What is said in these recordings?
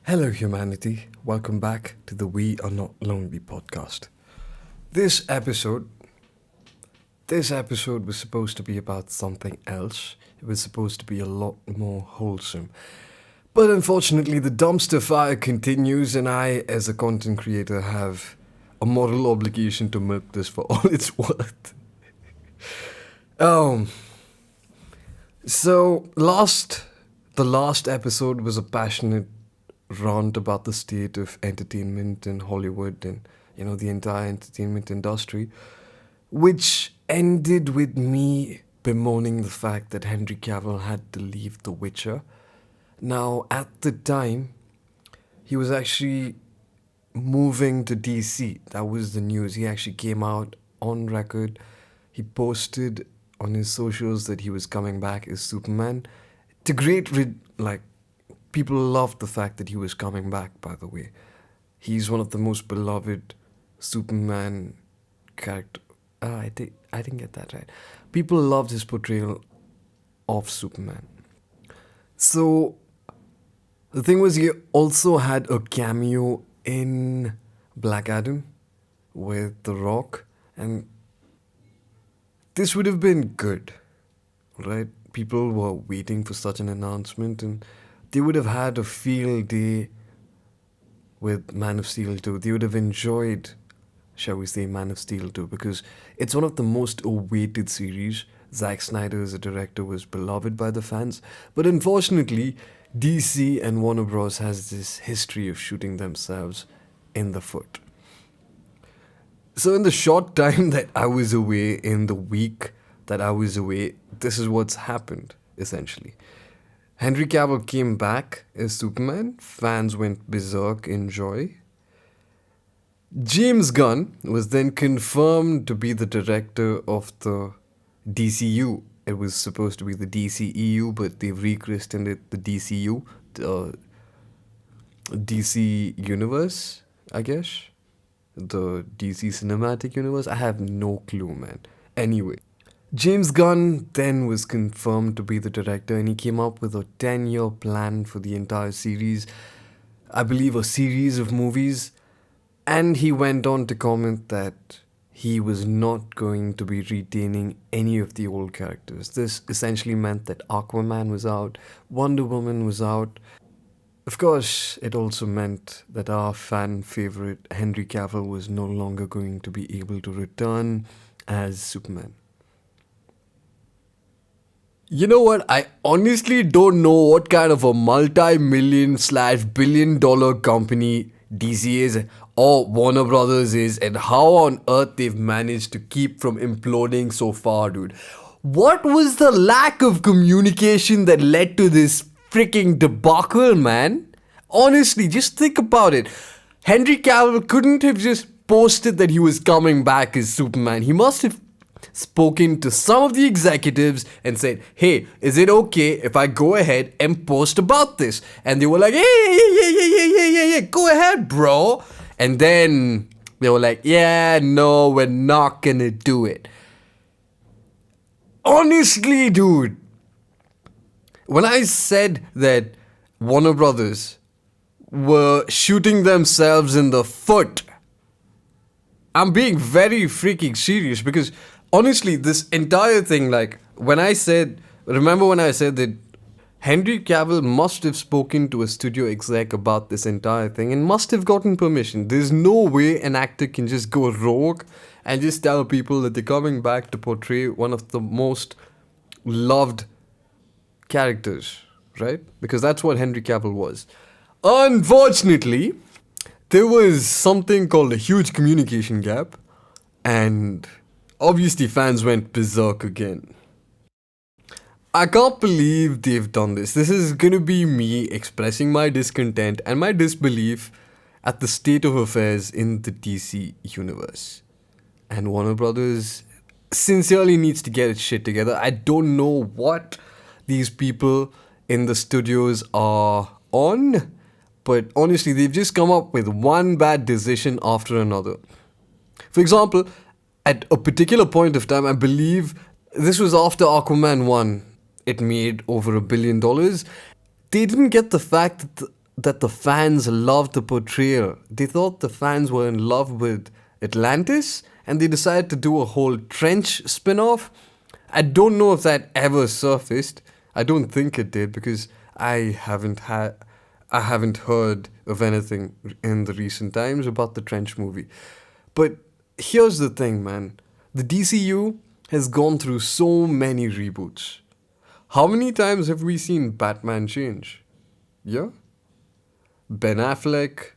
Hello, humanity. Welcome back to the We Are Not Lonely podcast. This episode, this episode was supposed to be about something else. It was supposed to be a lot more wholesome. But unfortunately, the dumpster fire continues, and I, as a content creator, have a moral obligation to milk this for all it's worth. Um, the last episode was a passionate rant about the state of entertainment in Hollywood and, the entire entertainment industry, which ended with me bemoaning the fact that Henry Cavill had to leave The Witcher. Now, at the time, he was actually moving to DC. That was the news. He actually came out on record. He posted on his socials that he was coming back as Superman. To people loved the fact that he was coming back, by the way. He's one of the most beloved Superman character. I didn't get that right. People loved his portrayal of Superman. So, the thing was, he also had a cameo in Black Adam with The Rock, and this would have been good, right? People were waiting for such an announcement, and they would have had a field day with Man of Steel 2. They would have enjoyed, shall we say, Man of Steel 2, because it's one of the most awaited series. Zack Snyder as a director was beloved by the fans, but unfortunately, DC and Warner Bros. Has this history of shooting themselves in the foot. So in the short time that I was away, in the week that I was away, this is what's happened, essentially. Henry Cavill came back as Superman. Fans went berserk in joy. James Gunn was then confirmed to be the director of the DCU. It was supposed to be the DCEU, but they've rechristened it the DCU, the DC Universe, I guess. The DC Cinematic Universe. I have no clue, man. Anyway. James Gunn then was confirmed to be the director, and he came up with a 10-year plan for the entire series. I believe a series of movies. And he went on to comment that he was not going to be retaining any of the old characters. This essentially meant that Aquaman was out, Wonder Woman was out. Of course, it also meant that our fan favorite Henry Cavill was no longer going to be able to return as Superman. You know what? I honestly don't know what kind of a multi-million/billion-dollar company DC is or Warner Brothers is, and how on earth they've managed to keep from imploding so far, dude. What was the lack of communication that led to this freaking debacle, man? Honestly, just think about it. Henry Cavill couldn't have just posted that he was coming back as Superman. He must have spoken to some of the executives and said, hey, is it okay if I go ahead and post about this? And they were like, yeah, go ahead, bro. And then they were like, yeah, no, we're not gonna do it. Honestly, dude, when I said that Warner Brothers were shooting themselves in the foot, I'm being very freaking serious, because honestly, this entire thing, remember when I said that Henry Cavill must have spoken to a studio exec about this entire thing and must have gotten permission. There's no way an actor can just go rogue and just tell people that they're coming back to portray one of the most loved characters, right? Because that's what Henry Cavill was. Unfortunately, there was something called a huge communication gap, and obviously fans went berserk again. I can't believe they've done this. This is gonna be me expressing my discontent and my disbelief at the state of affairs in the DC universe. And Warner Brothers sincerely needs to get its shit together. I don't know what these people in the studios are on, but honestly, they've just come up with one bad decision after another. For example, at a particular point of time, I believe this was after Aquaman 1. It made over $1 billion. They didn't get the fact that that the fans loved the portrayal. They thought the fans were in love with Atlantis and they decided to do a whole Trench spin off. I don't know if that ever surfaced. I don't think it did because I haven't heard of anything in the recent times about the Trench movie. But here's the thing, man. The DCU has gone through so many reboots. How many times have we seen Batman change? Yeah? Ben Affleck,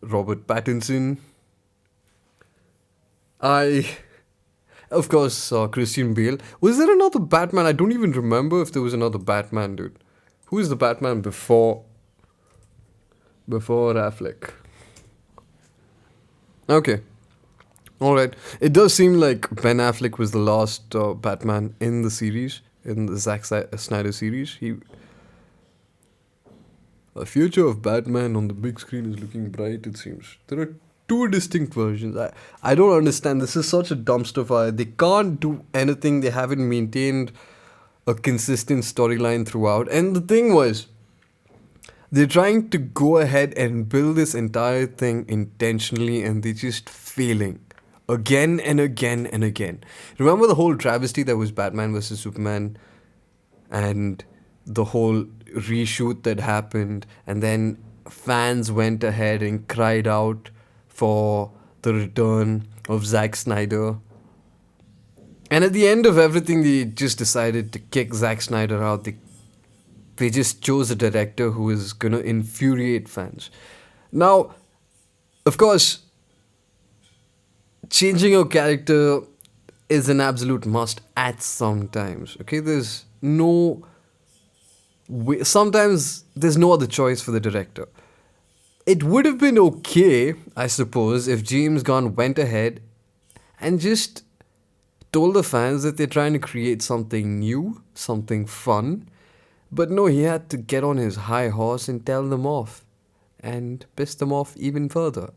Robert Pattinson, I, of course, Christian Bale. Was there another Batman? I don't even remember if there was another Batman, dude. Who is the Batman before Affleck? Okay, all right. It does seem like Ben Affleck was the last Batman in the series, in the Snyder series. The future of Batman on the big screen is looking bright, it seems. There are two distinct versions. I don't understand. This is such a dumpster fire. They can't do anything. They haven't maintained a consistent storyline throughout. And the thing was, they're trying to go ahead and build this entire thing intentionally and they're just failing. Again and again and again. Remember the whole travesty that was Batman vs. Superman? And the whole reshoot that happened, and then fans went ahead and cried out for the return of Zack Snyder. And at the end of everything, they just decided to kick Zack Snyder out. They just chose a director who is gonna infuriate fans. Now, of course, changing a character is an absolute must at some times. Okay, there's no sometimes there's no other choice for the director. It would have been okay, I suppose, if James Gunn went ahead and just told the fans that they're trying to create something new, something fun. But no, he had to get on his high horse and tell them off and piss them off even further.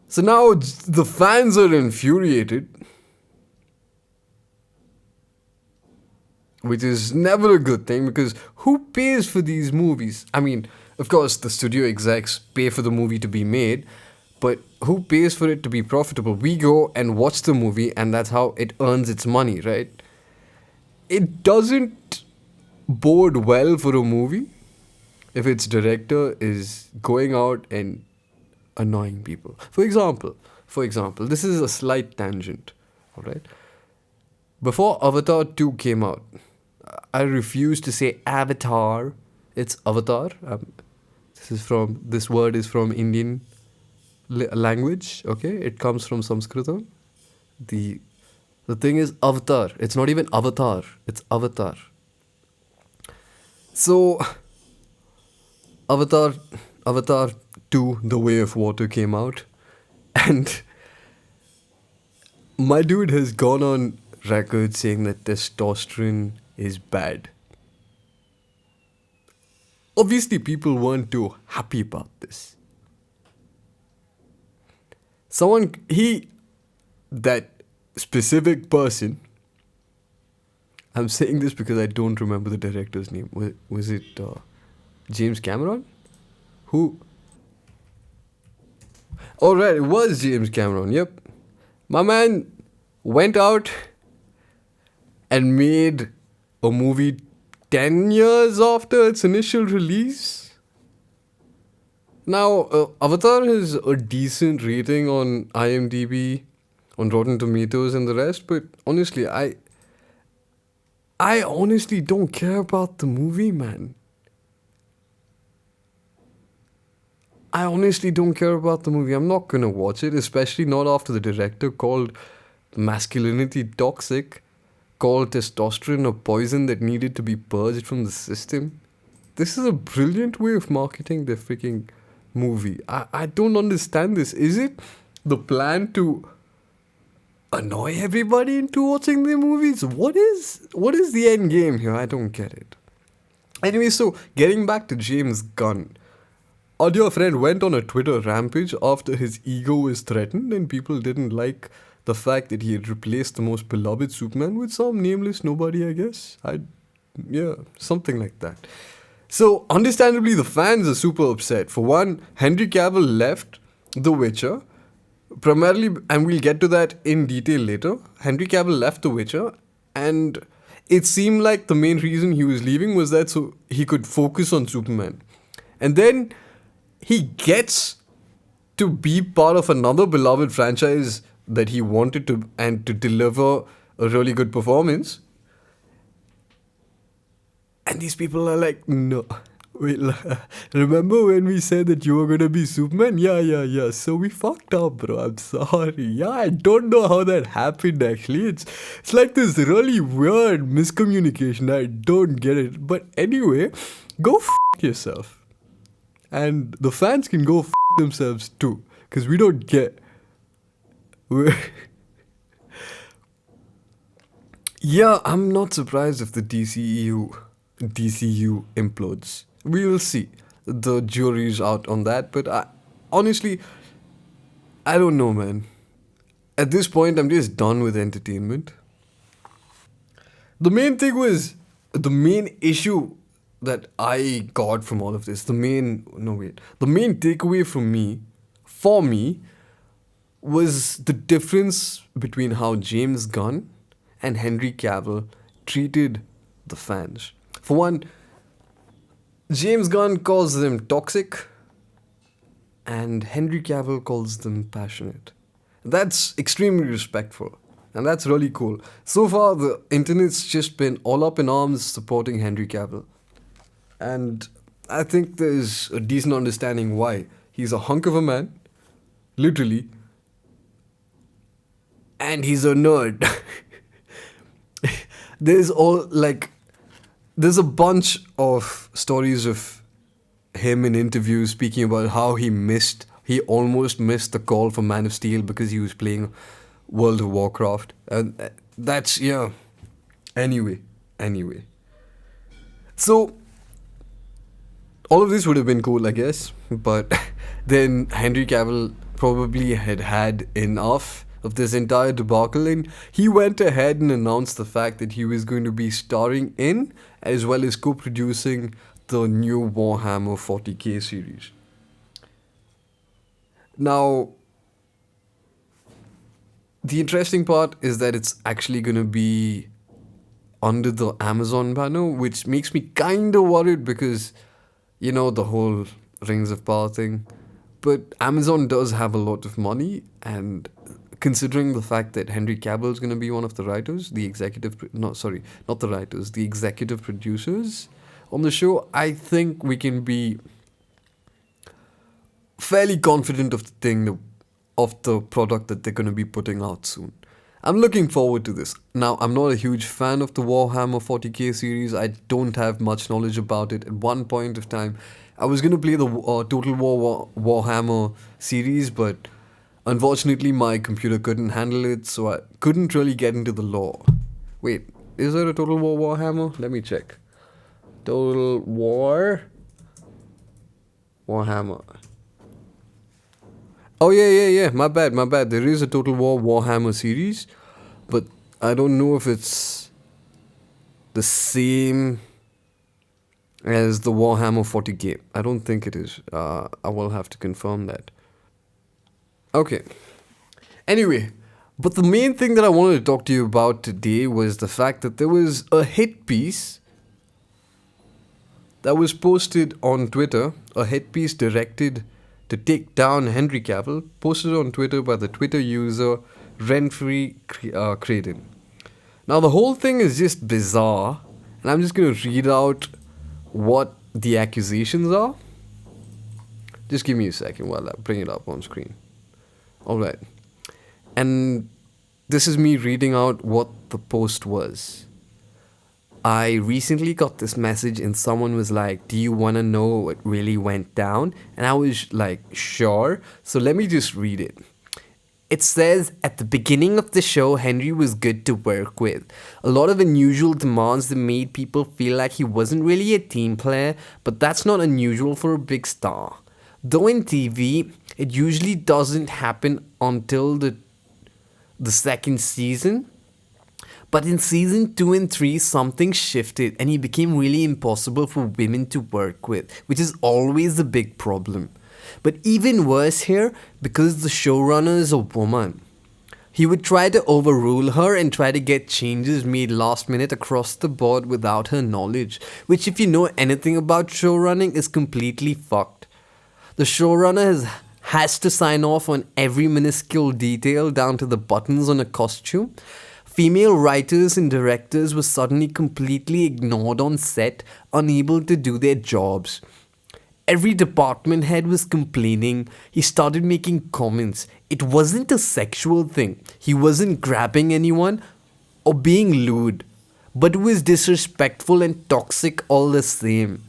So now the fans are infuriated, which is never a good thing because who pays for these movies? I mean, of course, the studio execs pay for the movie to be made, but who pays for it to be profitable? We go and watch the movie, and that's how it earns its money, right? It doesn't bode well for a movie if its director is going out and annoying people. For example, this is a slight tangent, all right? Before Avatar 2 came out, I refuse to say Avatar. It's Avatar. This word is from Indian language. Okay, it comes from Sanskritam. The thing is Avatar. It's not even Avatar. It's Avatar. So Avatar 2, The Way of Water came out, and my dude has gone on record saying that testosterone is bad. Obviously, people weren't too happy about this. That specific person, I'm saying this because I don't remember the director's name. Was it James Cameron? Who? Alright, it was James Cameron, yep. My man went out and made a movie 10 years after its initial release. Now, Avatar has a decent rating on IMDb, on Rotten Tomatoes and the rest, but honestly, I honestly don't care about the movie, man. I honestly don't care about the movie. I'm not gonna watch it, especially not after the director called masculinity toxic, called testosterone a poison that needed to be purged from the system. This is a brilliant way of marketing the freaking movie. I don't understand this. Is it the plan to annoy everybody into watching the movies? What is the end game here? I don't get it. Anyway, so getting back to James Gunn. Our dear friend went on a Twitter rampage after his ego was threatened and people didn't like the fact that he had replaced the most beloved Superman with some nameless nobody, I guess. Yeah, something like that. So, understandably, the fans are super upset. For one, Henry Cavill left The Witcher, primarily, and we'll get to that in detail later. Henry Cavill left The Witcher, and it seemed like the main reason he was leaving was that so he could focus on Superman. And then he gets to be part of another beloved franchise that he wanted to and to deliver a really good performance. And these people are like, no. Wait, remember when we said that you were gonna be Superman? Yeah, yeah, yeah. So we fucked up, bro. I'm sorry. Yeah, I don't know how that happened actually. It's like this really weird miscommunication. I don't get it. But anyway, go yourself. And the fans can go themselves too. Because we don't get. Yeah, I'm not surprised if the DCU implodes. We will see. The jury's out on that, but honestly, I don't know, man. At this point, I'm just done with entertainment. The main thing was the main issue that I got from all of this. The main takeaway from me, for me, was the difference between how James Gunn and Henry Cavill treated the fans. For one, James Gunn calls them toxic, and Henry Cavill calls them passionate. That's extremely respectful, and that's really cool. So far, the internet's just been all up in arms supporting Henry Cavill, and I think there's a decent understanding why. He's a hunk of a man, literally, and he's a nerd. there's all like there's a bunch of stories of him in interviews speaking about how he almost missed the call for Man of Steel because he was playing World of Warcraft. And that's, yeah. Anyway. So, all of this would have been cool, I guess. But then Henry Cavill probably had enough of this entire debacle, and he went ahead and announced the fact that he was going to be starring in as well as co-producing the new Warhammer 40k series. Now, the interesting part is that it's actually going to be under the Amazon banner, which makes me kind of worried because, the whole Rings of Power thing. But Amazon does have a lot of money, and considering the fact that Henry Cavill is going to be one of the writers, the not the writers, the executive producers on the show, I think we can be fairly confident of the product that they're going to be putting out soon. I'm looking forward to this. Now, I'm not a huge fan of the Warhammer 40k series. I don't have much knowledge about it. At one point of time, I was going to play the Total War Warhammer series, but unfortunately my computer couldn't handle it, so I couldn't really get into the lore. Wait, is there a Total War Warhammer? Let me check. Total War Warhammer. Oh yeah. My bad. There is a Total War Warhammer series, but I don't know if it's the same as the Warhammer 40k. I don't think it is. I will have to confirm that. Okay. Anyway, but the main thing that I wanted to talk to you about today was the fact that there was a hit piece that was posted on Twitter, a hit piece directed to take down Henry Cavill, posted on Twitter by the Twitter user Renfrey Craden. Now, the whole thing is just bizarre, and I'm just going to read out what the accusations are. Just give me a second while I bring it up on screen. Alright. And this is me reading out what the post was. I recently got this message and someone was like, do you want to know what really went down? And I was like, sure. So let me just read it. It says, at the beginning of the show, Henry was good to work with. A lot of unusual demands that made people feel like he wasn't really a team player, but that's not unusual for a big star. Though in TV, it usually doesn't happen until the second season. But in season 2 and 3, something shifted and he became really impossible for women to work with, which is always the big problem. But even worse here, because the showrunner is a woman. He would try to overrule her and try to get changes made last minute across the board without her knowledge, which, if you know anything about showrunning, is completely fucked. The showrunner has to sign off on every minuscule detail down to the buttons on a costume. Female writers and directors were suddenly completely ignored on set, unable to do their jobs. Every department head was complaining. He started making comments. It wasn't a sexual thing. He wasn't grabbing anyone or being lewd. But it was disrespectful and toxic all the same.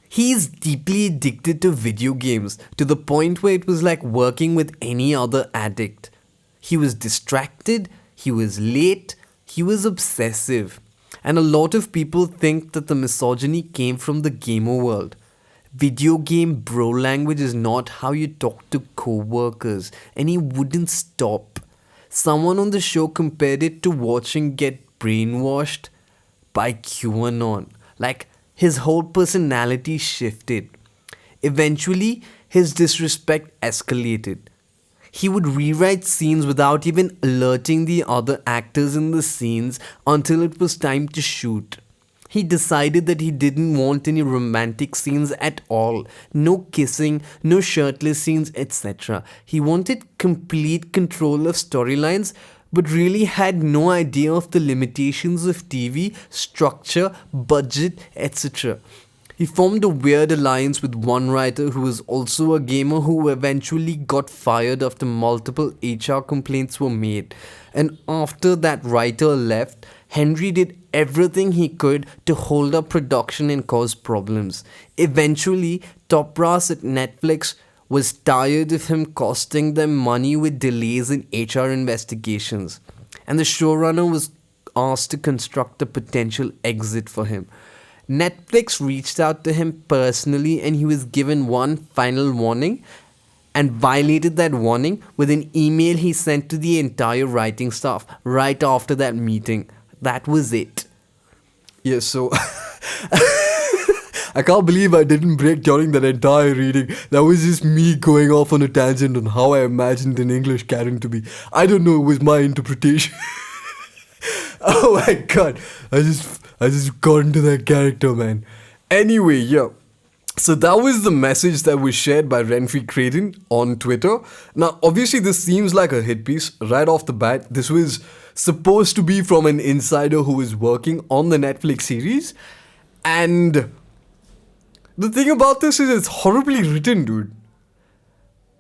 He's deeply addicted to video games to the point where it was like working with any other addict. He was distracted, he was late, he was obsessive. And a lot of people think that the misogyny came from the gamer world. Video game bro language is not how you talk to co-workers, and he wouldn't stop. Someone on the show compared it to watching get brainwashed by QAnon. Like, his whole personality shifted. Eventually, his disrespect escalated. He would rewrite scenes without even alerting the other actors in the scenes until it was time to shoot. He decided that he didn't want any romantic scenes at all. No kissing, no shirtless scenes, etc. He wanted complete control of storylines, but really had no idea of the limitations of TV, structure, budget, etc. He formed a weird alliance with one writer who was also a gamer who eventually got fired after multiple HR complaints were made. And after that writer left, Henry did everything he could to hold up production and cause problems. Eventually, Top Brass at Netflix was tired of him costing them money with delays in HR investigations. And the showrunner was asked to construct a potential exit for him. Netflix reached out to him personally and he was given one final warning and violated that warning with an email he sent to the entire writing staff right after that meeting. That was it. Yeah, so I can't believe I didn't break during that entire reading. That was just me going off on a tangent on how I imagined an English Karen to be. I don't know, it was my interpretation. Oh my god. I just got into that character, man. Anyway, yeah. So that was the message that was shared by Renfrey Creighton on Twitter. Now, obviously, this seems like a hit piece right off the bat. This was supposed to be from an insider who was working on the Netflix series. And the thing about this is it's horribly written, dude.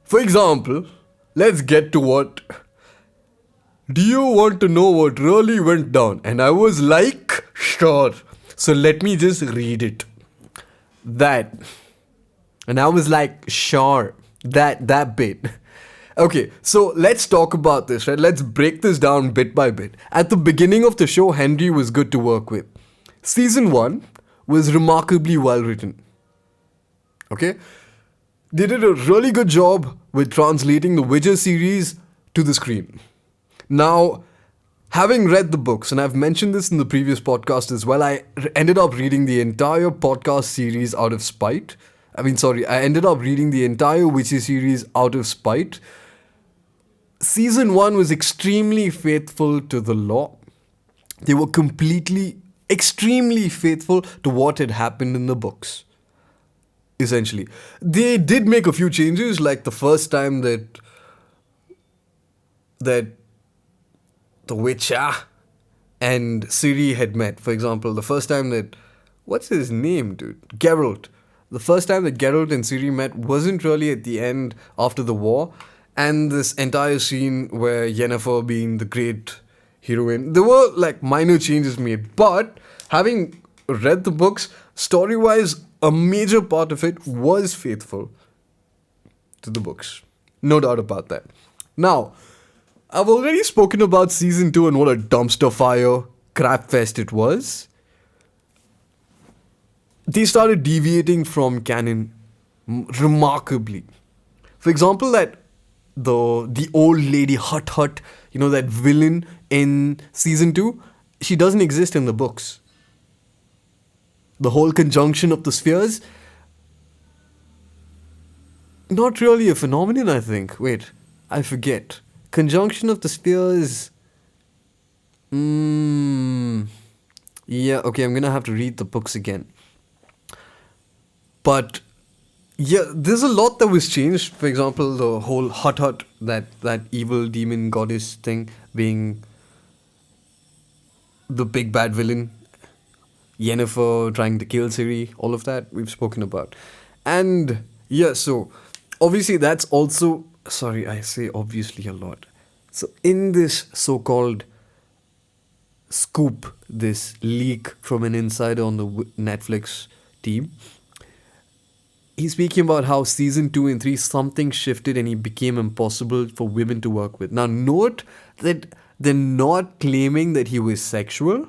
For example, let's get to what... Do you want to know what really went down? And I was like, sure. So let me just read it. That. And I was like, sure. That bit. Okay, so let's talk about this, right? Let's break this down bit by bit. At the beginning of the show, Henry was good to work with. Season 1 was remarkably well written. Okay? They did a really good job with translating the Witcher series to the screen. Now, having read the books, and I've mentioned this in the previous podcast as well, I ended up reading the entire podcast series out of spite. I ended up reading the entire Witcher series out of spite. Season 1 was extremely faithful to the lore. They were extremely faithful to what had happened in the books. Essentially. They did make a few changes, like the first time that the Witcher and Ciri had met. For example, the first time that... What's his name, dude? Geralt. The first time that Geralt and Ciri met wasn't really at the end after the war. And this entire scene where Yennefer being the great heroine, there were like minor changes made. But having read the books, story-wise, a major part of it was faithful to the books. No doubt about that. Now, I've already spoken about season 2 and what a dumpster fire crap fest it was. They started deviating from canon remarkably. For example, that the old lady Hut Hut, that villain in season 2, she doesn't exist in the books. The whole conjunction of the spheres, not really a phenomenon, I think. Wait, I forget. Conjunction of the spheres. Yeah, okay, I'm gonna have to read the books again. But yeah, there's a lot that was changed. For example, the whole Hut Hut, that evil demon goddess thing, being the big bad villain. Yennefer trying to kill Ciri, all of that we've spoken about. And yeah, so obviously that's also, sorry, I say obviously a lot. So in this so-called scoop, this leak from an insider on the Netflix team, he's speaking about how season 2 and 3 something shifted and he became impossible for women to work with. Now note that they're not claiming that he was sexual.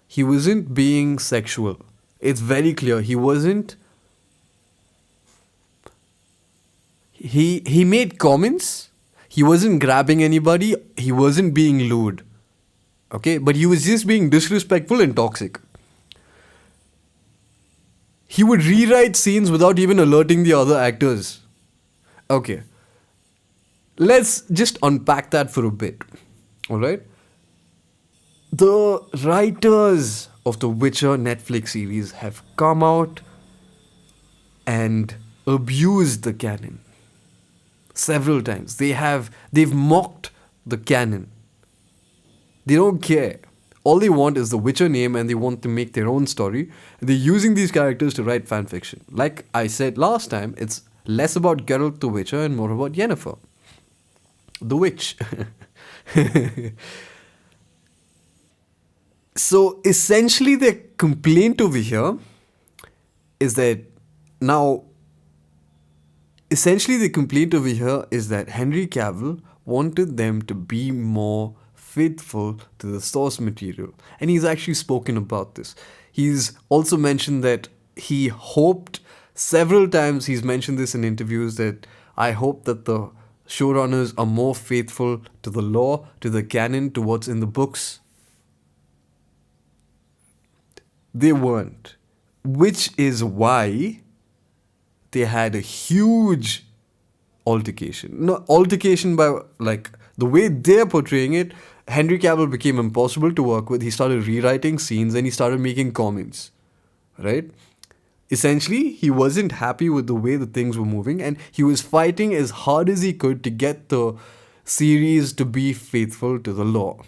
He wasn't being sexual. It's very clear. He wasn't. He made comments. He wasn't grabbing anybody. He wasn't being lewd. Okay? But he was just being disrespectful and toxic. He would rewrite scenes without even alerting the other actors. Okay. Let's just unpack that for a bit. Alright? The writers of the Witcher Netflix series have come out and abused the canon several times. They've mocked the canon. They don't care. All they want is the Witcher name and they want to make their own story. They're using these characters to write fanfiction. Like I said last time, it's less about Geralt the Witcher and more about Yennefer, the witch. So essentially the complaint over here is that Henry Cavill wanted them to be more faithful to the source material. And he's actually spoken about this. He's also mentioned that he hoped, several times he's mentioned this in interviews, that I hope that the showrunners are more faithful to the lore, to the canon, to what's in the books. They weren't. Which is why they had a huge altercation. No, altercation by, like, the way they're portraying it, Henry Cavill became impossible to work with. He started rewriting scenes and he started making comments. Right? Essentially, he wasn't happy with the way the things were moving and he was fighting as hard as he could to get the series to be faithful to the lore.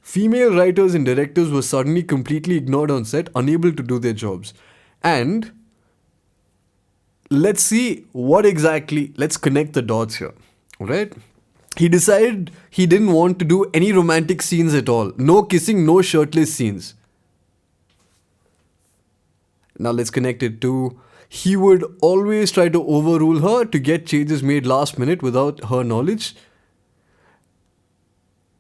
Female writers and directors were suddenly completely ignored on set, unable to do their jobs. And let's see what exactly, let's connect the dots here. Alright? He decided he didn't want to do any romantic scenes at all. No kissing, no shirtless scenes. Now let's connect it to, he would always try to overrule her to get changes made last minute without her knowledge.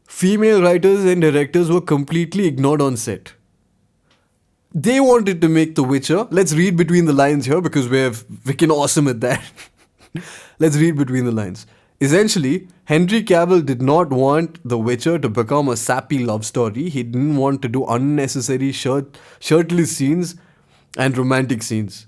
Female writers and directors were completely ignored on set. They wanted to make The Witcher. Let's read between the lines here because we're freaking awesome at that. Let's read between the lines. Essentially, Henry Cavill did not want The Witcher to become a sappy love story. He didn't want to do unnecessary shirtless scenes and romantic scenes.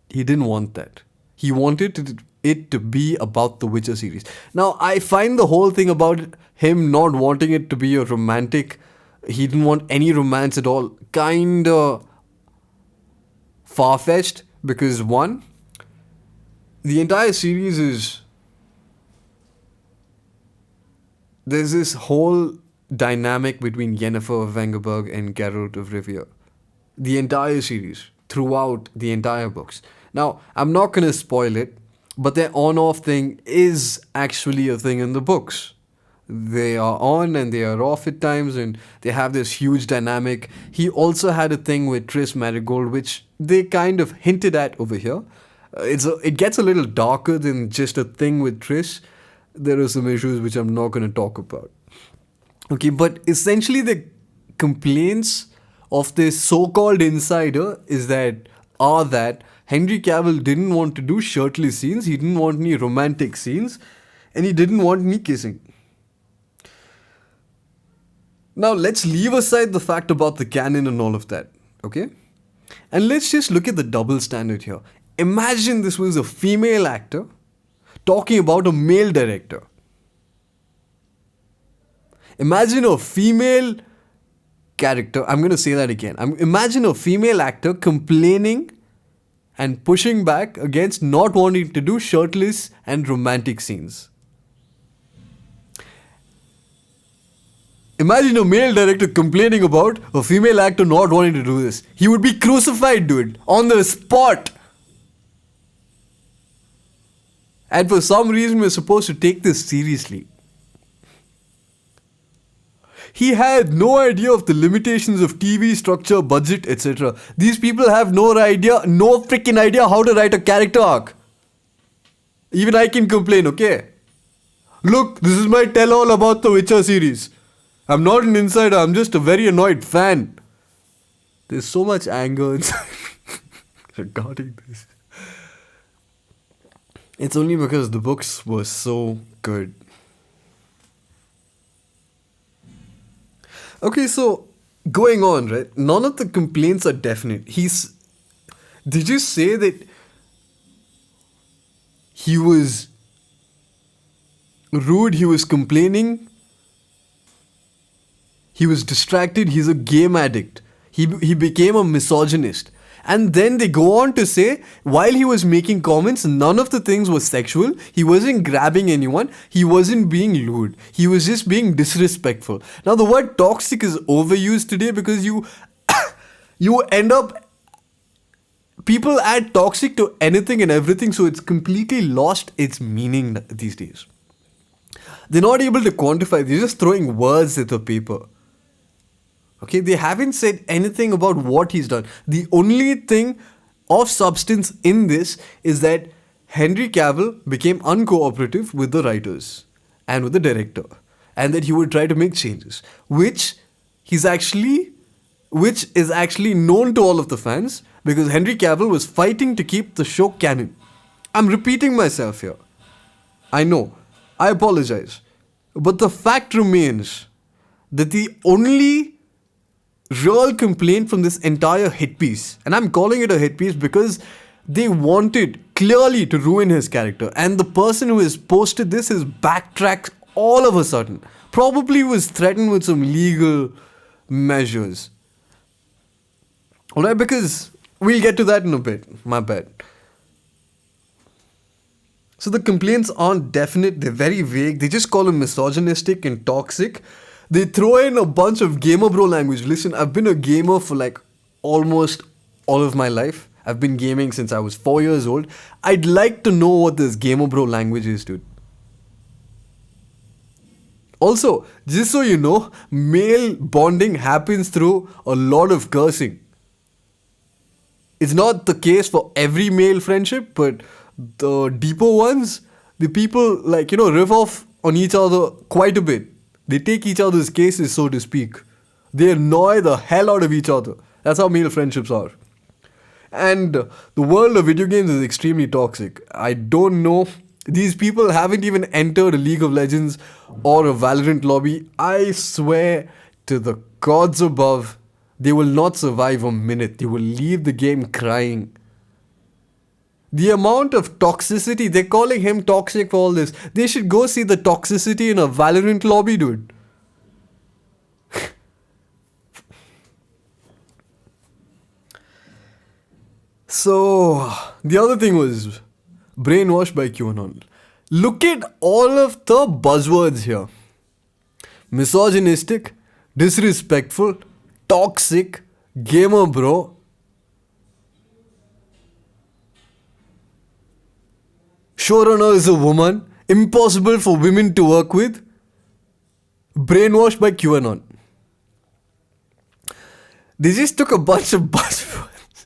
He didn't want that. He wanted it to be about the Witcher series. Now, I find the whole thing about him not wanting it to be a romantic, he didn't want any romance at all, kinda far-fetched, because one, the entire series is, there's this whole dynamic between Yennefer of Vengerberg and Geralt of Rivia. The entire series, throughout the entire books. Now, I'm not going to spoil it, but their on-off thing is actually a thing in the books. They are on and they are off at times and they have this huge dynamic. He also had a thing with Triss Merigold, which they kind of hinted at over here. It gets a little darker than just a thing with Triss. There are some issues which I'm not going to talk about. Okay, but essentially the complaints of this so-called insider are that Henry Cavill didn't want to do shirtless scenes, he didn't want any romantic scenes, and he didn't want any kissing. Now, let's leave aside the fact about the canon and all of that, okay? And let's just look at the double standard here. Imagine this was a female actor talking about a male director. Imagine a female character, I'm going to say that again. Imagine a female actor complaining and pushing back against not wanting to do shirtless and romantic scenes. Imagine a male director complaining about a female actor not wanting to do this. He would be crucified, dude, on the spot. And for some reason, we're supposed to take this seriously. He had no idea of the limitations of TV structure, budget, etc. These people have no freaking idea how to write a character arc. Even I can complain, okay? Look, this is my tell-all about the Witcher series. I'm not an insider, I'm just a very annoyed fan. There's so much anger inside regarding this. It's only because the books were so good. Okay, so going on, right? None of the complaints are definite. Did you say that he was rude, he was complaining, he was distracted, he's a game addict, he became a misogynist? And then they go on to say, while he was making comments, none of the things was sexual. He wasn't grabbing anyone. He wasn't being lewd. He was just being disrespectful. Now, the word toxic is overused today because you end up... People add toxic to anything and everything, so it's completely lost its meaning these days. They're not able to quantify. They're just throwing words at the paper. Okay, they haven't said anything about what he's done. The only thing of substance in this is that Henry Cavill became uncooperative with the writers and with the director, and that he would try to make changes, which is actually known to all of the fans because Henry Cavill was fighting to keep the show canon. I'm repeating myself here. I know. I apologize. But the fact remains that the only real complaint from this entire hit piece, and I'm calling it a hit piece because they wanted clearly to ruin his character, and the person who has posted this has backtracked all of a sudden. Probably was threatened with some legal measures. Alright, because we'll get to that in a bit. My bad. So the complaints aren't definite, they're very vague. They just call him misogynistic and toxic. They throw in a bunch of gamer bro language. Listen, I've been a gamer for like almost all of my life. I've been gaming since I was 4 years old. I'd like to know what this gamer bro language is, dude. Also, just so you know, male bonding happens through a lot of cursing. It's not the case for every male friendship, but the deeper ones, the people riff off on each other quite a bit. They take each other's cases, so to speak. They annoy the hell out of each other. That's how male friendships are. And the world of video games is extremely toxic. I don't know. These people haven't even entered a League of Legends or a Valorant lobby. I swear to the gods above, they will not survive a minute. They will leave the game crying. The amount of toxicity, they're calling him toxic for all this. They should go see the toxicity in a Valorant lobby, dude. So, the other thing was brainwashed by QAnon. Look at all of the buzzwords here. Misogynistic, disrespectful, toxic, gamer bro. Showrunner is a woman. Impossible for women to work with. Brainwashed by QAnon. They just took a bunch of buzzwords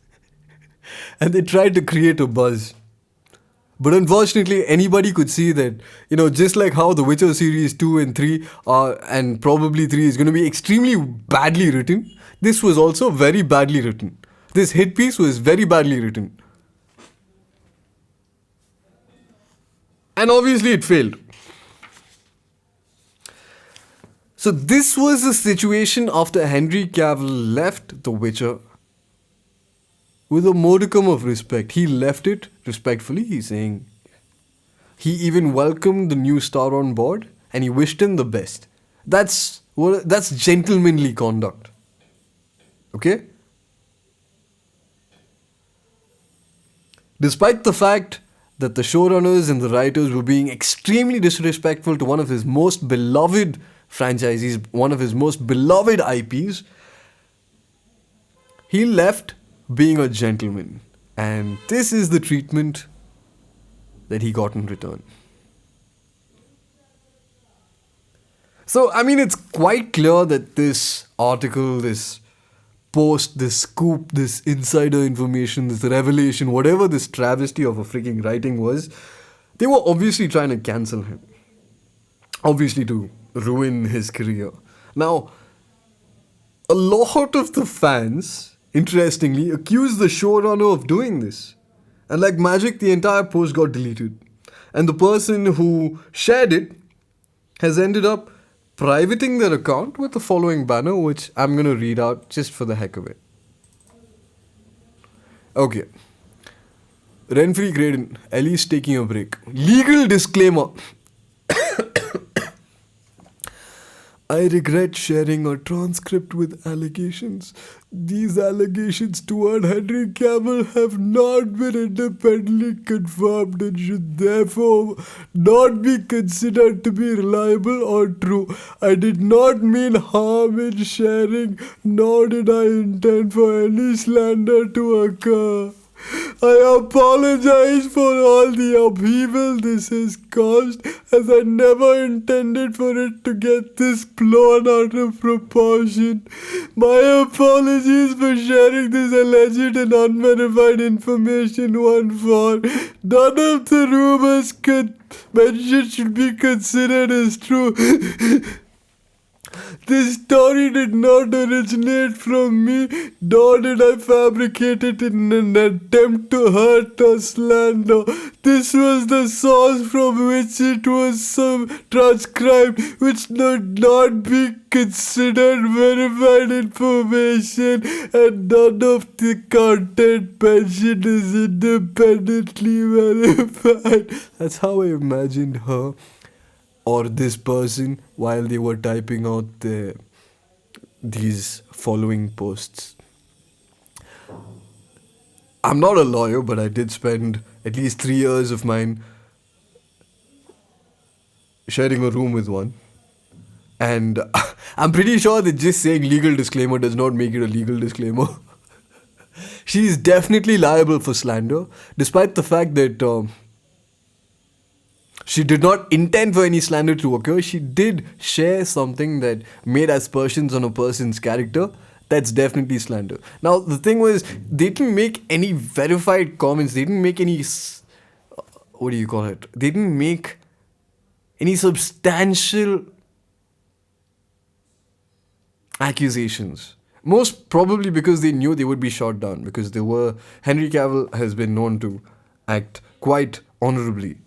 and they tried to create a buzz. But unfortunately, anybody could see that, just like how The Witcher series 2 and 3 are, and probably 3 is going to be extremely badly written, this was also very badly written. This hit piece was very badly written. And obviously it failed. So this was the situation after Henry Cavill left The Witcher with a modicum of respect. He left it respectfully. He's saying he even welcomed the new star on board and he wished him the best. That's gentlemanly conduct. Okay? Despite the fact that the showrunners and the writers were being extremely disrespectful to one of his most beloved franchises, one of his most beloved IPs, he left being a gentleman. And this is the treatment that he got in return. So, I mean, it's quite clear that this article, this post, this scoop, this insider information, this revelation, whatever this travesty of a freaking writing was, they were obviously trying to cancel him. Obviously to ruin his career. Now, a lot of the fans, interestingly, accused the showrunner of doing this. And like magic, the entire post got deleted. And the person who shared it has ended up privating their account with the following banner, which I'm going to read out just for the heck of it. Okay. Renfrey Graydon, Ellie's taking a break. Legal disclaimer. I regret sharing a transcript with allegations. These allegations toward Henry Cavill have not been independently confirmed and should therefore not be considered to be reliable or true. I did not mean harm in sharing, nor did I intend for any slander to occur. I apologize for all the upheaval this has caused, as I never intended for it to get this blown out of proportion. My apologies for sharing this alleged and unverified information one for. None of the rumors mentioned should be considered as true. This story did not originate from me, nor did I fabricate it in an attempt to hurt or slander. This was the source from which it was transcribed, which should not be considered verified information, and none of the content mentioned is independently verified. That's how I imagined her or this person while they were typing out these following posts. I'm not a lawyer, but I did spend at least 3 years of mine sharing a room with one. And I'm pretty sure that just saying legal disclaimer does not make it a legal disclaimer. She's definitely liable for slander, despite the fact that she did not intend for any slander to occur. She did share something that made aspersions on a person's character. That's definitely slander. Now, the thing was, they didn't make any verified comments. They didn't make any... what do you call it? They didn't make any substantial accusations. Most probably because they knew they would be shot down. Because Henry Cavill has been known to act quite honorably.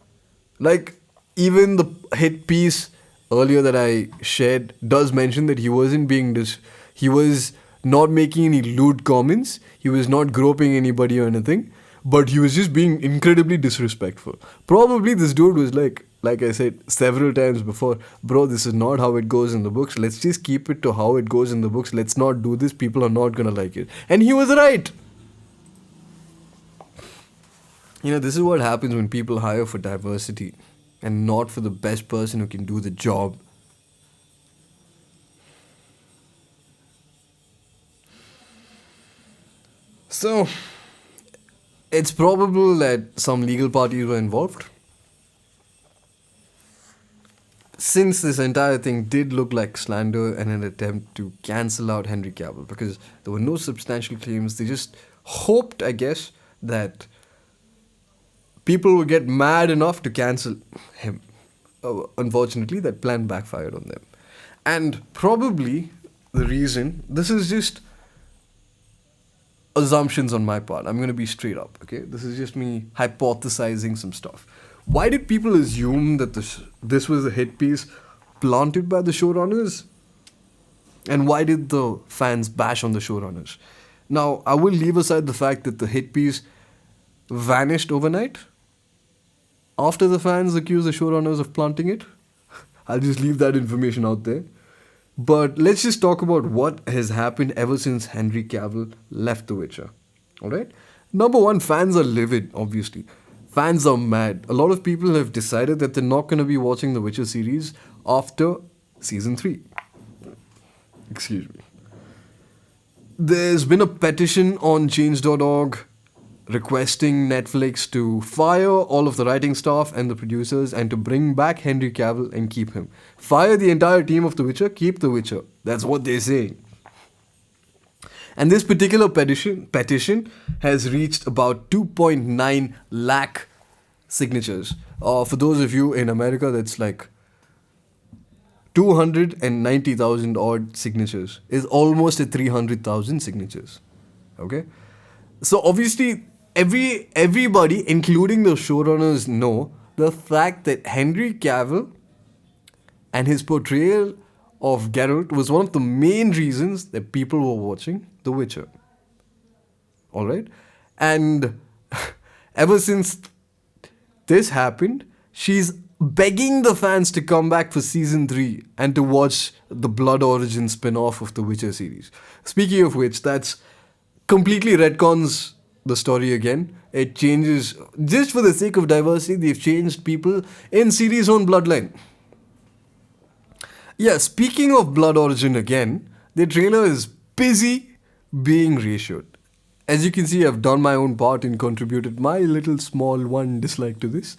Like, even the hit piece earlier that I shared does mention that he wasn't being he was not making any lewd comments, he was not groping anybody or anything, but he was just being incredibly disrespectful. Probably this dude was like I said several times before, bro, this is not how it goes in the books, let's just keep it to how it goes in the books, let's not do this, people are not gonna like it. And he was right. You know, this is what happens when people hire for diversity and not for the best person who can do the job. So, it's probable that some legal parties were involved. Since this entire thing did look like slander and an attempt to cancel out Henry Cavill, because there were no substantial claims, they just hoped, I guess, that people would get mad enough to cancel him. Unfortunately, that plan backfired on them. And probably the reason, this is just assumptions on my part. I'm going to be straight up, okay? This is just me hypothesizing some stuff. Why did people assume that this was a hit piece planted by the showrunners? And why did the fans bash on the showrunners? Now, I will leave aside the fact that the hit piece vanished overnight after the fans accused the showrunners of planting it. I'll just leave that information out there. But let's just talk about what has happened ever since Henry Cavill left The Witcher. Alright? Number one, fans are livid, obviously. Fans are mad. A lot of people have decided that they're not going to be watching The Witcher series after season 3. Excuse me. There's been a petition on change.org requesting Netflix to fire all of the writing staff and the producers and to bring back Henry Cavill and keep him. Fire the entire team of The Witcher, keep The Witcher. That's what they're saying. And this particular petition has reached about 2.9 lakh signatures. For those of you in America, that's like 290,000 odd signatures. Is almost at 300,000 signatures. Okay? So obviously, everybody, including the showrunners, know the fact that Henry Cavill and his portrayal of Geralt was one of the main reasons that people were watching The Witcher. Alright? And ever since this happened, she's begging the fans to come back for season 3 and to watch the Blood Origin spin-off of The Witcher series. Speaking of which, that's completely retcons the story again. It changes, just for the sake of diversity, they've changed people in Ciri's own bloodline. Yeah, speaking of Blood Origin again, the trailer is busy being ratioed. As you can see, I've done my own part and contributed my little small one dislike to this.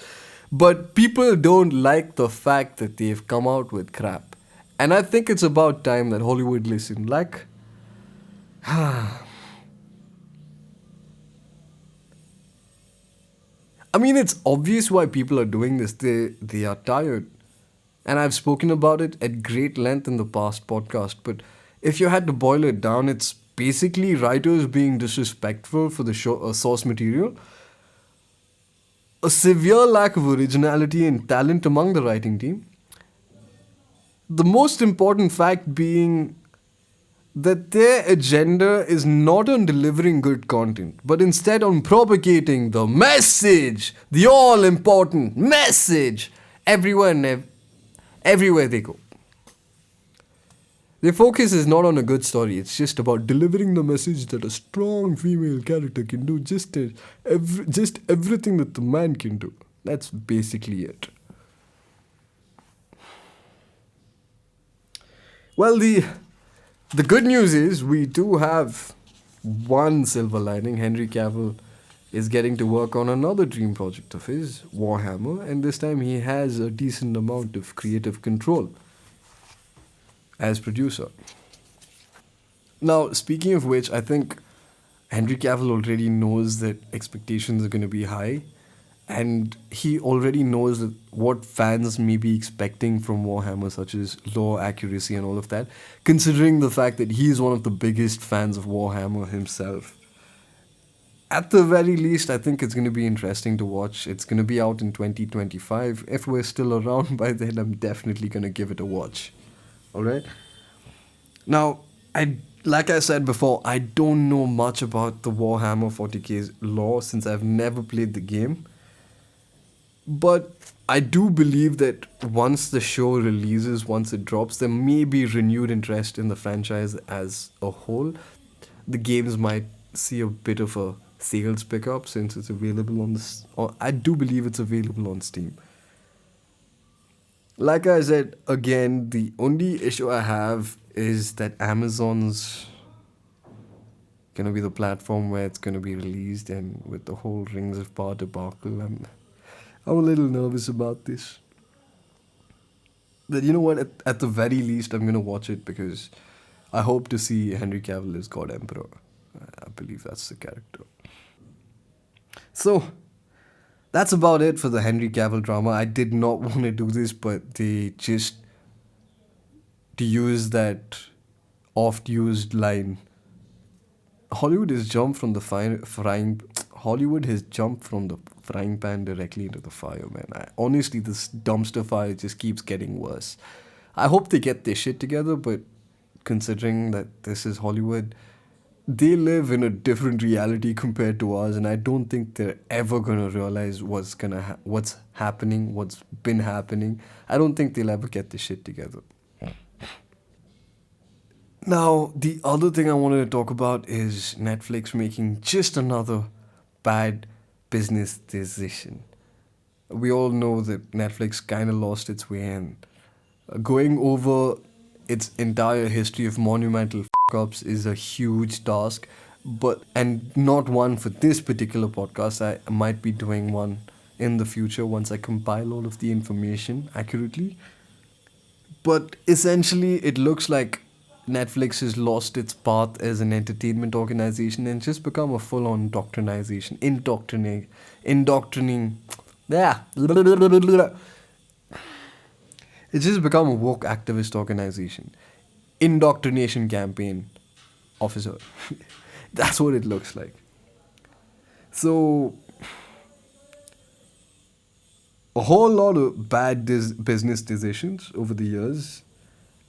But people don't like the fact that they've come out with crap. And I think it's about time that Hollywood listened. Like, I mean, it's obvious why people are doing this. They are tired. And I've spoken about it at great length in the past podcast. But if you had to boil it down, it's basically writers being disrespectful for the source material, a severe lack of originality and talent among the writing team, the most important fact being that their agenda is not on delivering good content, but instead on propagating the message, the all-important message, everywhere they go. Their focus is not on a good story, it's just about delivering the message that a strong female character can do just everything that the man can do. That's basically it. Well, the good news is we do have one silver lining. Henry Cavill is getting to work on another dream project of his, Warhammer, and this time he has a decent amount of creative control as producer. Now, speaking of which, I think Henry Cavill already knows that expectations are going to be high, and he already knows that what fans may be expecting from Warhammer, such as lore accuracy and all of that, considering the fact that he is one of the biggest fans of Warhammer himself. At the very least, I think it's going to be interesting to watch. It's going to be out in 2025. If we're still around by then, I'm definitely going to give it a watch. Alright? Now, like I said before, I don't know much about the Warhammer 40k's lore since I've never played the game. But I do believe that once the show releases, once it drops, there may be renewed interest in the franchise as a whole. The games might see a bit of a sales pickup since it's available on I do believe it's available on Steam. Like I said, again, the only issue I have is that Amazon's going to be the platform where it's going to be released, and with the whole Rings of Power debacle, I'm a little nervous about this. But you know what, at the very least, I'm going to watch it because I hope to see Henry Cavill as God Emperor. I believe that's the character. So, that's about it for the Henry Cavill drama. I did not want to do this, but they just, to use that oft-used line, Hollywood has jumped from the Hollywood has jumped from the frying pan directly into the fire, man. Honestly, this dumpster fire just keeps getting worse. I hope they get their shit together, but considering that this is Hollywood, they live in a different reality compared to ours, and I don't think they're ever gonna realize what's happening, what's been happening. I don't think they'll ever get this shit together. Now, the other thing I wanted to talk about is Netflix making just another bad business decision. We all know that Netflix kind of lost its way, and going over its entire history of monumental ups is a huge task, but and not one for this particular podcast. I might be doing one in the future once I compile all of the information accurately. But essentially, it looks like Netflix has lost its path as an entertainment organization and just become a full-on indoctrinating. Yeah, it's just become a woke activist organization, indoctrination campaign officer. That's what it looks like. So a whole lot of bad business decisions over the years,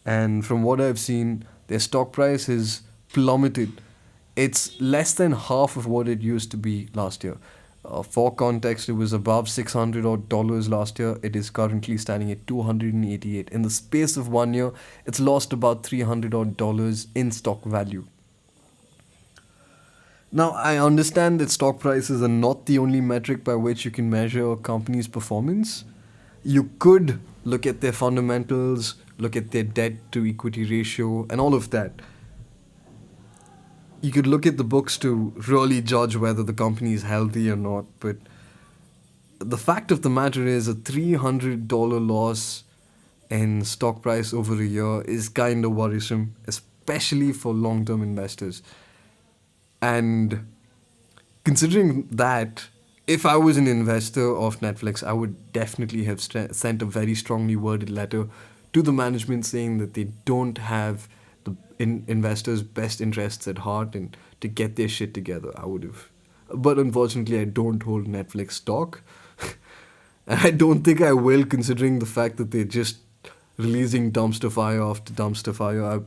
and from what I've seen, their stock price has plummeted. It's less than half of what it used to be last year. For context, it was above $600 last year. It is currently standing at 288. In the space of 1 year, it's lost about $300 in stock value. Now, I understand that stock prices are not the only metric by which you can measure a company's performance. You could look at their fundamentals, look at their debt to equity ratio, and all of that. You could look at the books to really judge whether the company is healthy or not, but the fact of the matter is a $300 loss in stock price over a year is kind of worrisome, especially for long-term investors. And considering that, if I was an investor of Netflix, I would definitely have sent a very strongly worded letter to the management saying that they don't have the investors' best interests at heart and to get their shit together. I would have. But unfortunately, I don't hold Netflix stock. And I don't think I will, considering the fact that they're just releasing dumpster fire after dumpster fire.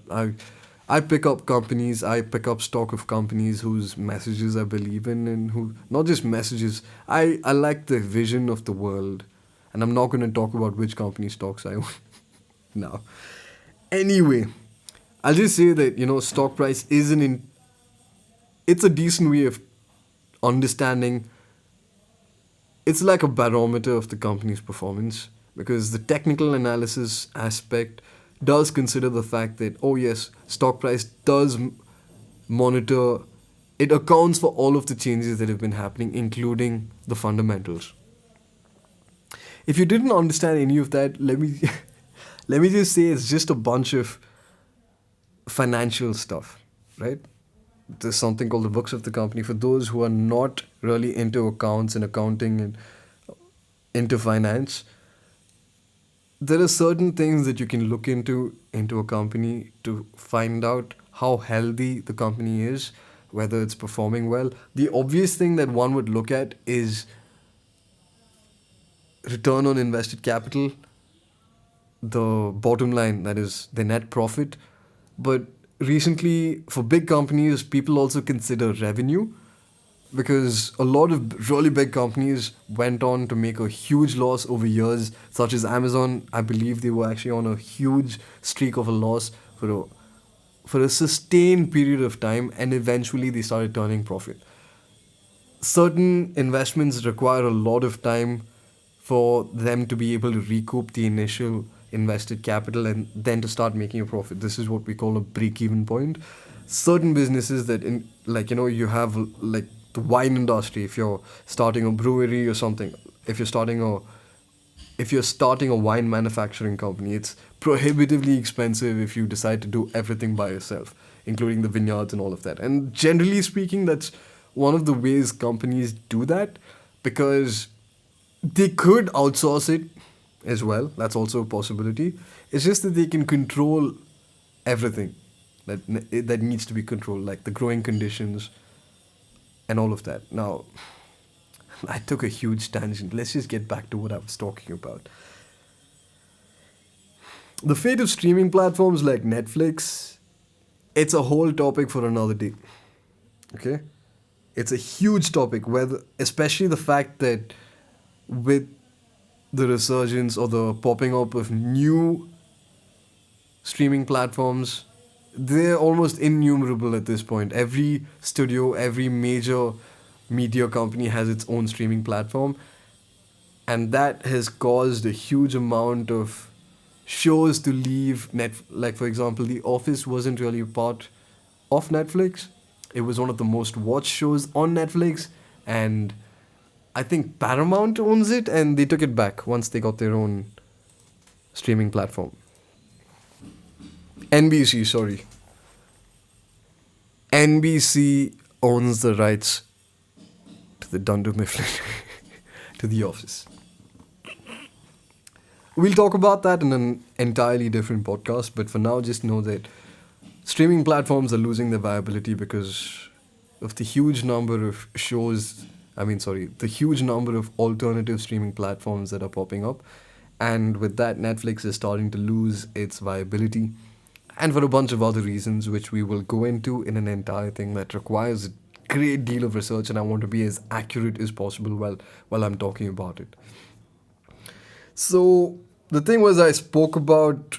I pick up companies, I pick up stock of companies whose messages I believe in, and who, not just messages, I like the vision of the world. And I'm not going to talk about which company stocks I own now. Anyway, I'll just say that, stock price it's a decent way of understanding. It's like a barometer of the company's performance, because the technical analysis aspect does consider the fact that, oh yes, stock price does monitor, it accounts for all of the changes that have been happening, including the fundamentals. If you didn't understand any of that, let me let me just say it's just a bunch of financial stuff, right? There's something called the books of the company. For those who are not really into accounts and accounting and into finance, there are certain things that you can look into a company to find out how healthy the company is, whether it's performing well. The obvious thing that one would look at is return on invested capital, the bottom line, that is the net profit. But recently, for big companies, people also consider revenue, because a lot of really big companies went on to make a huge loss over years, such as Amazon. I believe they were actually on a huge streak of a loss for a sustained period of time, and eventually they started turning profit. Certain investments require a lot of time for them to be able to recoup the initial invested capital and then to start making a profit. This is what we call a break-even point. Certain businesses that, you have like the wine industry. If you're starting a brewery or something, if you're starting a wine manufacturing company, it's prohibitively expensive if you decide to do everything by yourself, including the vineyards and all of that. And generally speaking, that's one of the ways companies do that, because they could outsource it as well. That's also a possibility. It's just that they can control everything that needs to be controlled, like the growing conditions, and all of that. Now, I took a huge tangent. Let's just get back to what I was talking about. The fate of streaming platforms like Netflix, it's a whole topic for another day. Okay? It's a huge topic, whether, especially the fact that with the resurgence or the popping up of new streaming platforms, they're almost innumerable at this point. Every studio, every major media company has its own streaming platform, and that has caused a huge amount of shows to leave net. Like, for example, The Office wasn't really a part of Netflix. It was one of the most watched shows on Netflix, and I think Paramount owns it, and they took it back once they got their own streaming platform. NBC, sorry. NBC owns the rights to the Dunder Mifflin, to The Office. We'll talk about that in an entirely different podcast, but for now, just know that streaming platforms are losing their viability because of the huge number of shows. The huge number of alternative streaming platforms that are popping up. And with that, Netflix is starting to lose its viability. And for a bunch of other reasons, which we will go into in an entire thing that requires a great deal of research, and I want to be as accurate as possible while I'm talking about it. So the thing was, I spoke about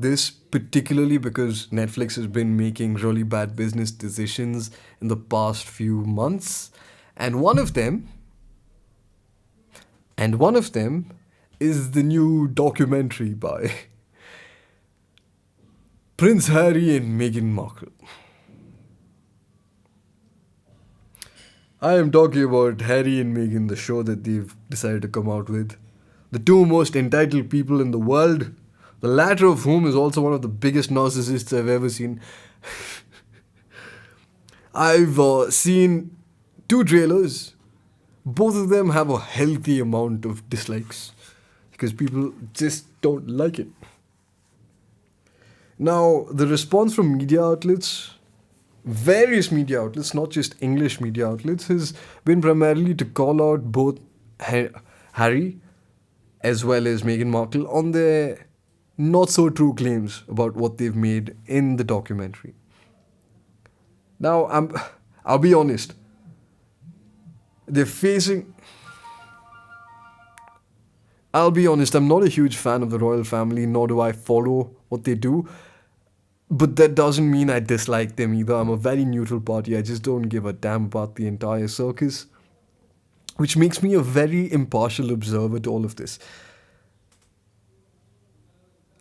this particularly because Netflix has been making really bad business decisions in the past few months, and one of them is the new documentary by Prince Harry and Meghan Markle. I am talking about Harry and Meghan, the show that they've decided to come out with. The two most entitled people in the world, the latter of whom is also one of the biggest narcissists I've ever seen. I've seen two trailers. Both of them have a healthy amount of dislikes because people just don't like it. Now, the response from media outlets, various media outlets, not just English media outlets, has been primarily to call out both Harry as well as Meghan Markle on their not so true claims about what they've made in the documentary. Now, I'll be honest. They're facing. I'll be honest, I'm not a huge fan of the royal family, nor do I follow what they do. But that doesn't mean I dislike them either. I'm a very neutral party. I just don't give a damn about the entire circus. Which makes me a very impartial observer to all of this.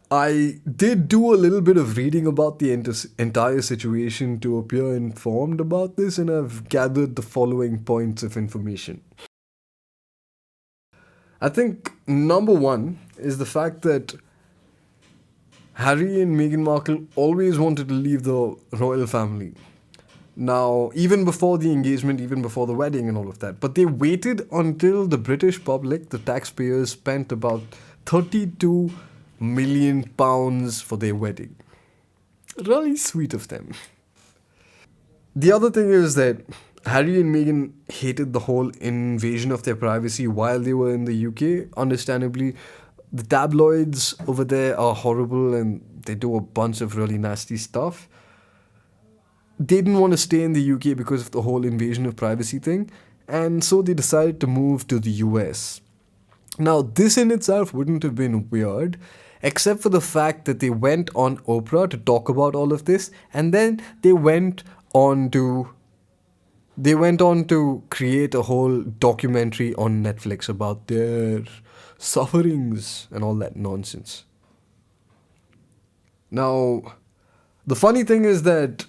I did do a little bit of reading about the entire situation to appear informed about this, and I've gathered the following points of information. I think number one is the fact that Harry and Meghan Markle always wanted to leave the royal family. Now, even before the engagement, even before the wedding and all of that. But they waited until the British public, the taxpayers, spent about £32 million for their wedding. Really sweet of them. The other thing is that Harry and Meghan hated the whole invasion of their privacy while they were in the UK. Understandably, the tabloids over there are horrible and they do a bunch of really nasty stuff. They didn't want to stay in the UK because of the whole invasion of privacy thing, and so they decided to move to the US. Now, this in itself wouldn't have been weird, except for the fact that they went on Oprah to talk about all of this, and then they went on to create a whole documentary on Netflix about their sufferings and all that nonsense. Now, the funny thing is that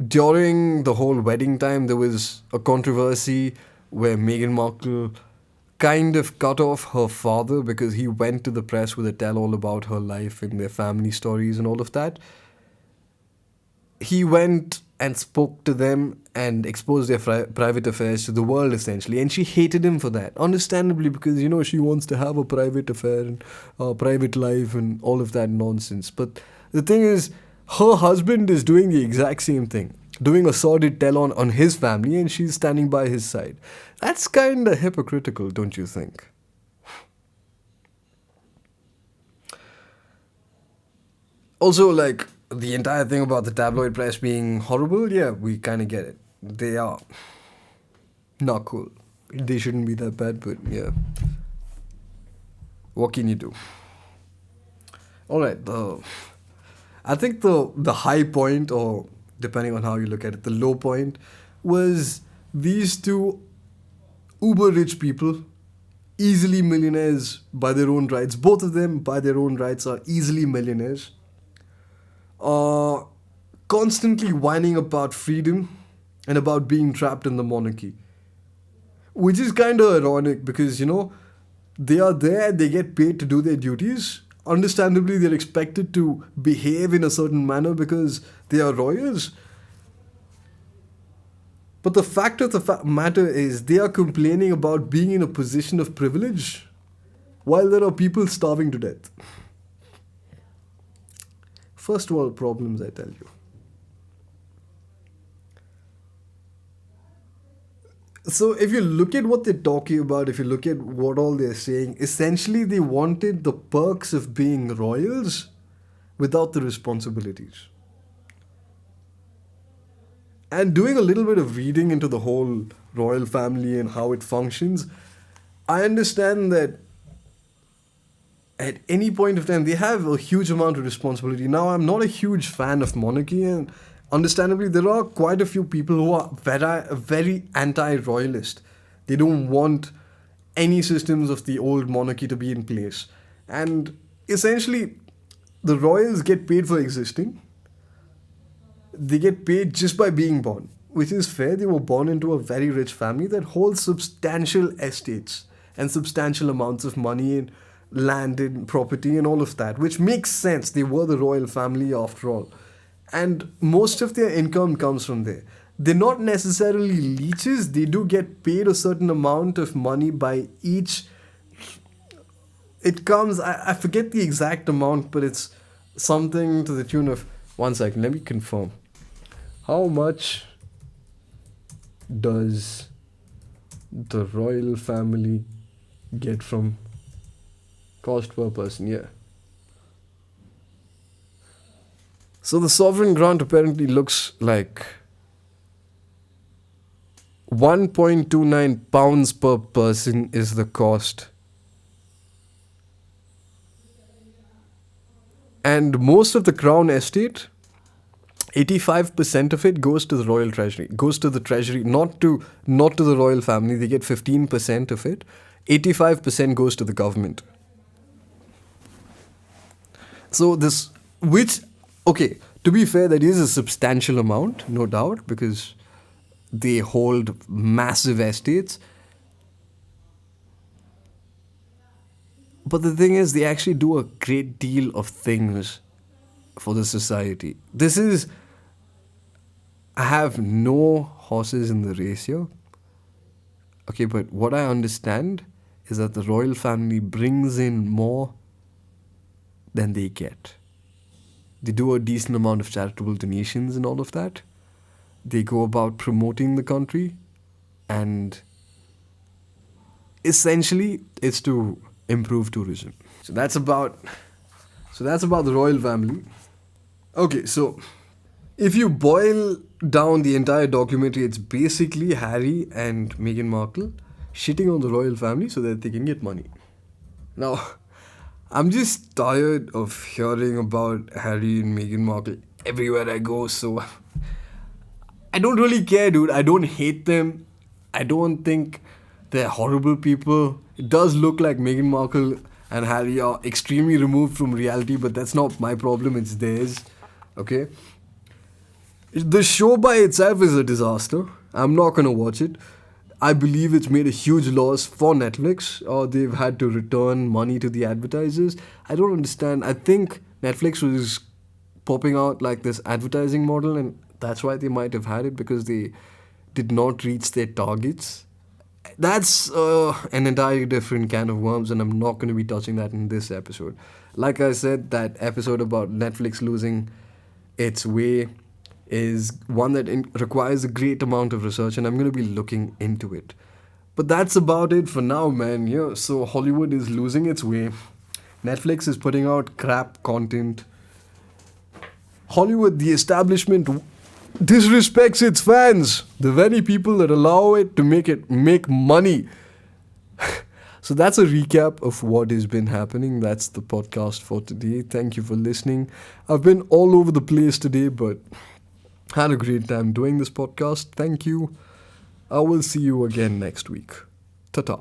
during the whole wedding time, there was a controversy where Meghan Markle kind of cut off her father because he went to the press with a tell-all about her life and their family stories and all of that. He went and spoke to them and exposed their private affairs to the world, essentially. And she hated him for that. Understandably, because, she wants to have a private affair and a private life and all of that nonsense. But the thing is, her husband is doing the exact same thing. doing a sordid tell on his family and she's standing by his side. That's kind of hypocritical, don't you think? Also, like, the entire thing about the tabloid press being horrible, yeah, we kind of get it. They are not cool. They shouldn't be that bad, but yeah. What can you do? Alright, I think the high point, or depending on how you look at it, the low point, was these two uber rich people, easily millionaires by their own rights. Both of them, by their own rights, are easily millionaires. Constantly whining about freedom and about being trapped in the monarchy. Which is kind of ironic because, they are there, they get paid to do their duties. Understandably, they're expected to behave in a certain manner because they are royals. But the fact of the matter is, they are complaining about being in a position of privilege while there are people starving to death. First world problems, I tell you. So if you look at what they're talking about, if you look at what all they're saying, essentially they wanted the perks of being royals without the responsibilities. And doing a little bit of reading into the whole royal family and how it functions, I understand that at any point of time they have a huge amount of responsibility. Now, I'm not a huge fan of monarchy, and understandably, there are quite a few people who are very anti-royalist. They don't want any systems of the old monarchy to be in place. And essentially, the royals get paid for existing. They get paid just by being born, which is fair. They were born into a very rich family that holds substantial estates and substantial amounts of money and land and property and all of that, which makes sense. They were the royal family after all. And most of their income comes from there. They're not necessarily leeches. They do get paid a certain amount of money by each. It comes, I forget the exact amount, but it's something to the tune of, 1 second, let me confirm. How much does the royal family get from cost per person? Yeah. So the sovereign grant apparently looks like 1.29 pounds per person is the cost. And most of the crown estate, 85% of it goes to the royal treasury. Goes to the treasury, not to the royal family. They get 15% of it. 85% goes to the government. So okay, to be fair, that is a substantial amount, no doubt, because they hold massive estates. But the thing is, they actually do a great deal of things for the society. I have no horses in the race here. Okay, but what I understand is that the royal family brings in more than they get. They do a decent amount of charitable donations and all of that. They go about promoting the country, and essentially it's to improve tourism. So that's about the royal family. Okay, so if you boil down the entire documentary, it's basically Harry and Meghan Markle shitting on the royal family so that they can get money. Now, I'm just tired of hearing about Harry and Meghan Markle everywhere I go, so I don't really care, dude. I don't hate them. I don't think they're horrible people. It does look like Meghan Markle and Harry are extremely removed from reality, but that's not my problem, it's theirs. Okay? The show by itself is a disaster. I'm not gonna watch it. I believe it's made a huge loss for Netflix, or they've had to return money to the advertisers. I don't understand. I think Netflix was popping out like this advertising model, and that's why they might have had it, because they did not reach their targets. That's an entirely different can of worms, and I'm not going to be touching that in this episode. Like I said, that episode about Netflix losing its way is one that requires a great amount of research, and I'm going to be looking into it. But that's about it for now, man. Yeah, so Hollywood is losing its way. Netflix is putting out crap content. Hollywood, the establishment, disrespects its fans, the very people that allow it to make money. So that's a recap of what has been happening. That's the podcast for today. Thank you for listening. I've been all over the place today, but had a great time doing this podcast. Thank you. I will see you again next week. Ta-ta.